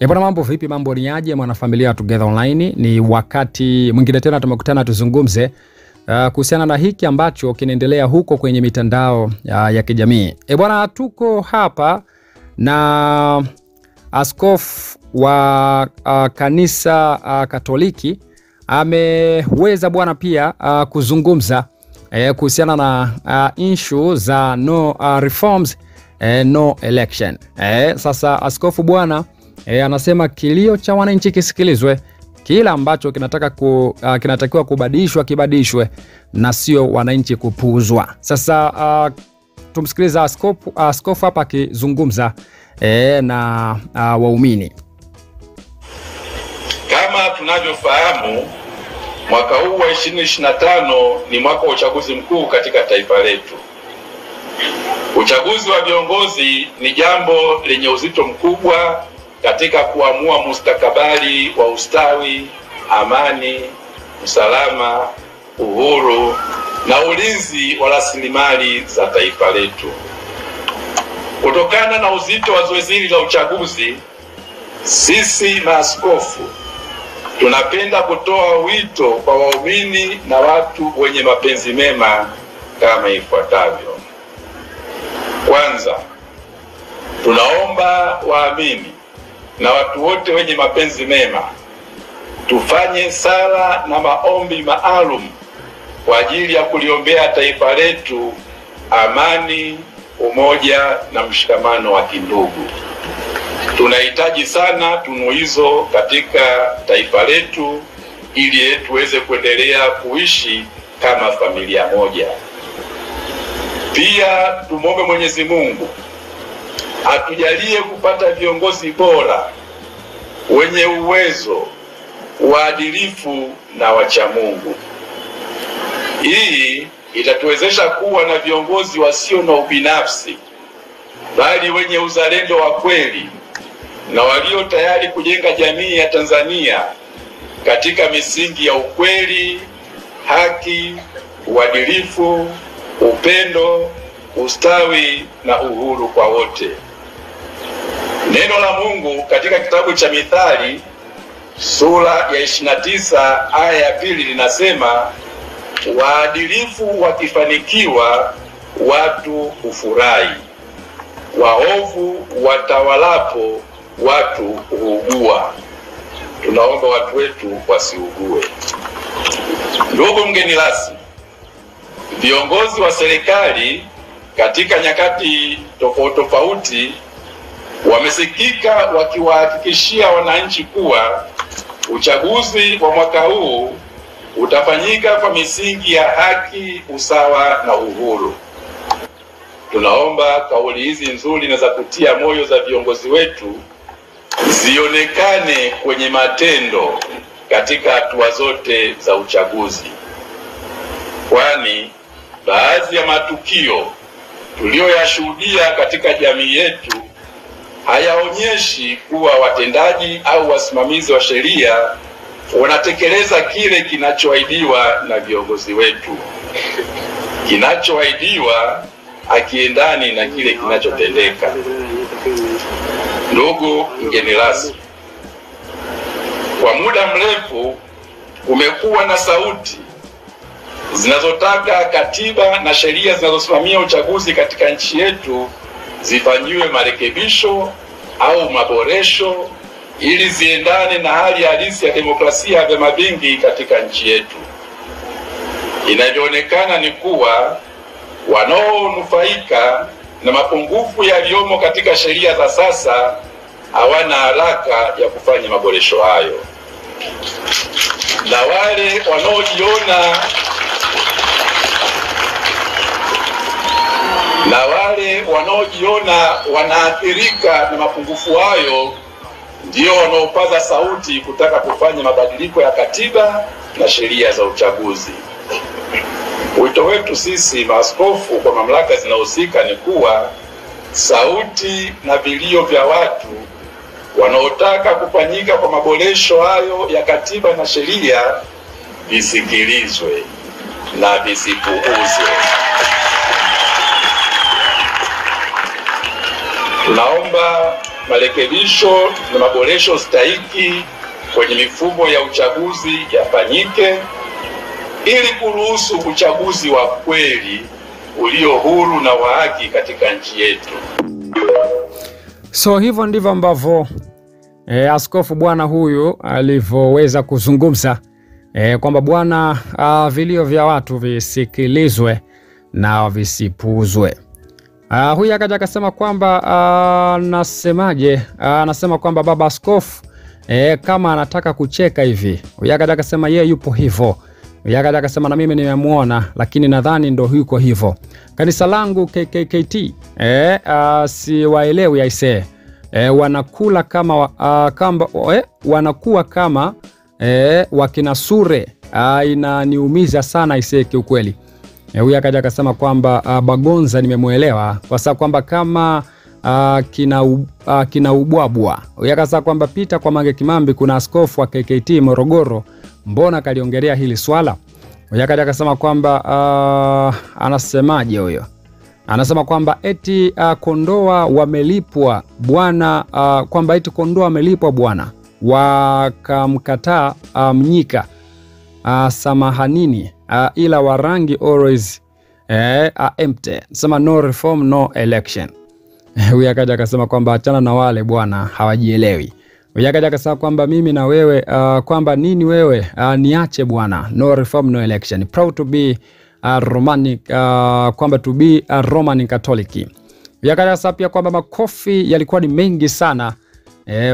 Bwana, mambo vipi? Mambo ni aje mwanafamilia Together Online? Ni wakati mwingine tena tumekutana tuzungumze kuhusiana na hiki ambacho kinaendelea huko kwenye mitandao ya kijamii. Bwana, tuko hapa na askofu wa kanisa Katoliki ameweza bwana pia kuzungumza kuhusiana na issue za no reforms no election. Sasa askofu bwana anasema kilio cha wananchi kisikilizwe, kila ambacho kinatakiwa kubadilishwa kibadilishwe na sio wananchi kupuuzwa. Sasa tumsikiliza askofu hapa akizungumza na waumini. Kama tunavyofahamu, mwaka huu wa 2025 ni mwaka wa uchaguzi mkuu katika taifa letu. Uchaguzi wa viongozi ni jambo lenye uzito mkubwa katika kuamua mustakabali wa ustawi, amani, usalama, uhuru na ulinzi wa rasilimali za taifa letu. Kutokana na uzito wa zoezi hili la uchaguzi, sisi maaskofu tunapenda kutoa wito kwa waumini na watu wenye mapenzi mema kama ifuatavyo. Kwanza, tunaomba waamini na watu wote wenye mapenzi mema tufanye sala na maombi maalum kwa ajili ya kuliombea taifa letu amani, umoja na mshikamano wa kindugu. Tunahitaji sana tunu hizo katika taifa letu ili tuweze kuendelea kuishi kama familia moja. Pia tumwombe Mwenyezi Mungu atujalie kupata viongozi bora wenye uwezo, waadilifu na wacha Mungu. Hii itatuwezesha kuwa na viongozi wasio na ubinafsi, bali wenye uzalendo wa kweli na walio tayari kujenga jamii ya Tanzania katika misingi ya ukweli, haki, uadilifu, upendo, ustawi na uhuru kwa wote. Neno la Mungu katika kitabu cha Mithali sura ya 29 aya ya 2 linasema, waadilifu wakifanikiwa watu hufurahi, waovu watawalapo watu huugua. Tunaomba watu wetu wasiugue. Ndugu mgeni rasmi, viongozi wa serikali katika nyakati tofauti wamesikika wakiwahakikishia wananchi kuwa uchaguzi wa mwaka huu utafanyika kwa misingi ya haki, usawa na uhuru. Tunaomba kauli hizi nzuri na za kutia moyo za viongozi wetu zionekane kwenye matendo katika hatua zote za uchaguzi, kwani baadhi ya matukio tuliyoyashuhudia katika jamii yetu hayaonyeshi kuwa watendaji au wasimamizi wa sheria wanatekeleza kile kinachoahidiwa na viongozi wetu. Kinachoahidiwa hakiendani na kile kinachotendeka. Ndugu mgeni rasmi, kwa muda mrefu kumekuwa na sauti zinazotaka katiba na sheria zinazosimamia uchaguzi katika nchi yetu zifanyiwe marekebisho au maboresho ili ziendane na hali halisi ya demokrasia ya vyama vingi katika nchi yetu. Inavyoonekana ni kuwa wanaonufaika na mapungufu yaliyomo katika sheria za sasa hawana haraka ya kufanya maboresho hayo, na wale wanaojiona wanaathirika na mapungufu hayo ndio wanaopaza sauti kutaka kufanya mabadiliko ya katiba na sheria za uchaguzi. Wito wetu sisi maaskofu kwa mamlaka zinahusika ni kuwa sauti na vilio vya watu wanaotaka kufanyika kwa maboresho hayo ya katiba na sheria visikilizwe na visipuuzwe. Tunaomba marekebisho na maboresho stahiki kwenye mifumo ya uchaguzi yafanyike ili kuruhusu uchaguzi wa kweli ulio huru na wa haki katika nchi yetu. So hivyo ndivyo ambavyo askofu bwana huyu alivyoweza kuzungumza kwamba bwana, vilio vya watu visikilizwe na visipuuzwe. Huyu akaja akasema kwamba anasema kwamba baba askofu kama anataka kucheka hivi. Huyu akaja akasema yeye yupo hivyo. Huyu akaja akasema na mimi nimemuona, lakini nadhani ndo yuko hivyo. Kanisa langu KKKT siwaelewi aisee. Wanakula kama wanakuwa kama wakina Sure. Inaniumiza sana aisee kiukweli. Huyu akaja akasema kwamba Bagonza nimemuelewa kwa sababu kwamba kama kina ubwabwa. Huyu akasema kwamba pita kwa Mange Kimambi kuna askofu wa KKT Morogoro, mbona kaliongelea hili swala? Huyu akaja akasema kwamba anasemaje huyo? Anasema kwamba eti Kondoa wamelipwa bwana, kwamba eti Kondoa wamelipwa bwana, wakamkataa Mnyika. Samahanini, ila warangi always empty. Sema no reform no election. Huyu akaja akasema kwamba achana na wale bwana, hawajielewi. Huyu akaja akasema kwamba mimi na wewe kwamba nini wewe niache bwana, no reform no election. Proud to be Romanic, kwamba to be a Roman Catholic. Huyu akaja akasema pia kwamba makofi yalikuwa ni mengi sana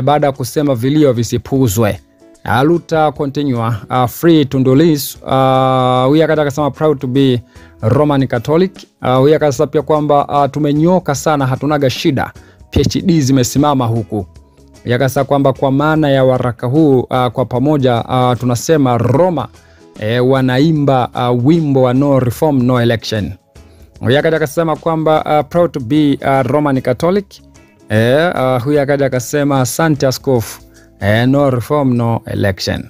baada ya kusema vilio visipuuzwe. Aluta continue free Tundu Lissu. Huyu akaja akasema proud to be Roman Catholic. Huyu akasema pia kwamba tumenyoka sana, hatunaga shida, PhD zimesimama huku. Huyu akasema kwamba kwa maana ya waraka huu kwa pamoja tunasema Roma wanaimba wimbo wa no reform no election. Huyu akaja akasema kwamba proud to be Roman Catholic. Huyu akaja akasema asante askofu, no reform no election.